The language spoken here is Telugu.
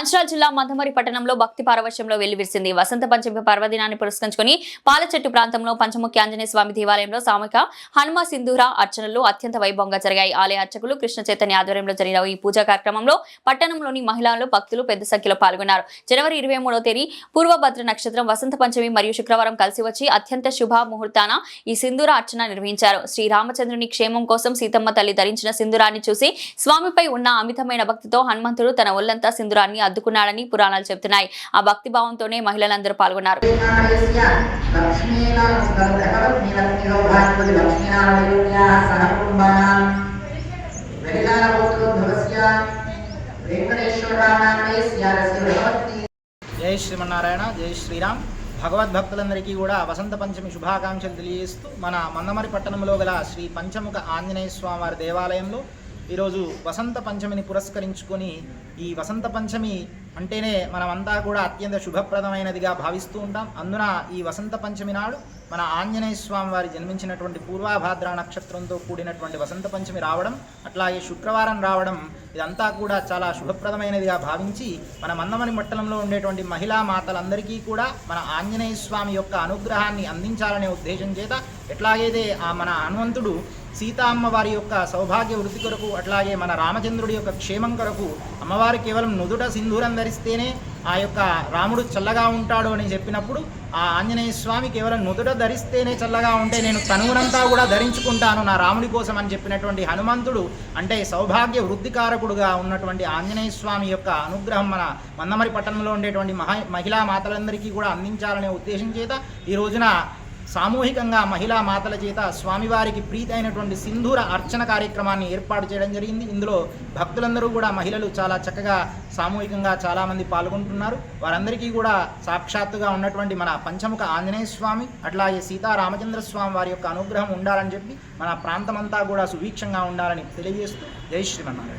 మంచిర్యాల జిల్లా మందమరి పట్టణంలో భక్తి పారవశ్యంలో వెల్లివిరిసింది. వసంత పంచమి పర్వదినాన్ని పురస్కరించుకుని పాలచెట్టు ప్రాంతంలో పంచముఖి ఆంజనేయ స్వామి దేవాలయంలో సామూహిక హనుమ సింధూర అర్చనలు అత్యంత వైభవంగా జరిగాయి. ఆలయ అర్చకులు కృష్ణ చైతన్య ఆధ్వర్యంలో జరిగిన ఈ పూజా కార్యక్రమంలో పట్టణంలోని మహిళలు భక్తులు పెద్ద సంఖ్యలో పాల్గొన్నారు. జనవరి 23వ తేదీ పూర్వభద్ర నక్షత్రం వసంత పంచమి మరియు శుక్రవారం కలిసి వచ్చి అత్యంత శుభ ముహూర్తాన ఈ సింధూర అర్చన నిర్వహించారు. శ్రీరామచంద్రుని క్షేమం కోసం సీతమ్మ తల్లి ధరించిన సింధూరాన్ని చూసి స్వామిపై ఉన్న అమితమైన భక్తితో హనుమంతుడు తన ఒళ్లంతా సింధూరాన్ని అద్దుకున్నాడని పురాణాలు చెబుతున్నాయి. ఆ భక్తి భావంతోనే మహిళలందరూ పాల్గొన్నారు. జై శ్రీమన్నారాయణ, జై శ్రీరామ్. భగవద్భక్తులందరికీ కూడా వసంత పంచమి శుభాకాంక్షలు తెలియజేస్తూ మన మందమరి పట్టణంలో గల శ్రీ పంచముఖ ఆంజనేయ స్వామి వారి దేవాలయంలో ఈరోజు వసంత పంచమిని పురస్కరించుకొని ఈ వసంత పంచమి అంటేనే మనమంతా కూడా అత్యంత శుభప్రదమైనదిగా భావిస్తూ ఉంటాం. అందున ఈ వసంత పంచమి నాడు మన ఆంజనేయ స్వామి వారి జన్మించినటువంటి పూర్వభాద్ర నక్షత్రంతో కూడినటువంటి వసంత పంచమి రావడం, అట్లాగే శుక్రవారం రావడం, ఇదంతా కూడా చాలా శుభప్రదమైనదిగా భావించి మన మందమరి పట్టణంలో ఉండేటువంటి మహిళా మాతలందరికీ కూడా మన ఆంజనేయ స్వామి యొక్క అనుగ్రహాన్ని అందించాలనే ఉద్దేశం చేత ఎట్లాగైతే మన హనుమంతుడు సీతా అమ్మవారి యొక్క సౌభాగ్య వృద్ధి కొరకు, అట్లాగే మన రామచంద్రుడి యొక్క క్షేమం కొరకు అమ్మవారి కేవలం నుదుట సింధూరం ధరిస్తేనే ఆ యొక్క రాముడు చల్లగా ఉంటాడు అని చెప్పినప్పుడు ఆ ఆంజనేయ స్వామి కేవలం నుదుట ధరిస్తేనే చల్లగా ఉంటే నేను తనువునంతా కూడా ధరించుకుంటాను నా రాముడి కోసం అని చెప్పినటువంటి హనుమంతుడు అంటే సౌభాగ్య వృద్ధికారకుడుగా ఉన్నటువంటి ఆంజనేయ స్వామి యొక్క అనుగ్రహం మన మందమరి పట్టణంలో ఉండేటువంటి మహిళా మాతలందరికీ కూడా అందించాలనే ఉద్దేశం చేత ఈ రోజున సామూహికంగా మహిళా మాతల చేత స్వామివారికి ప్రీతి అయినటువంటి సింధూర అర్చన కార్యక్రమాన్ని ఏర్పాటు చేయడం జరిగింది. ఇందులో భక్తులందరూ కూడా మహిళలు చాలా చక్కగా సామూహికంగా చాలామంది పాల్గొంటున్నారు. వారందరికీ కూడా సాక్షాత్తుగా ఉన్నటువంటి మన పంచముఖ ఆంజనేయ స్వామి అట్లాగే సీతారామచంద్ర స్వామి వారి యొక్క అనుగ్రహం ఉండాలని చెప్పి మన ప్రాంతమంతా కూడా సుభిక్షంగా ఉండాలని తెలియజేస్తూ జై శ్రీమన్నారాయణ.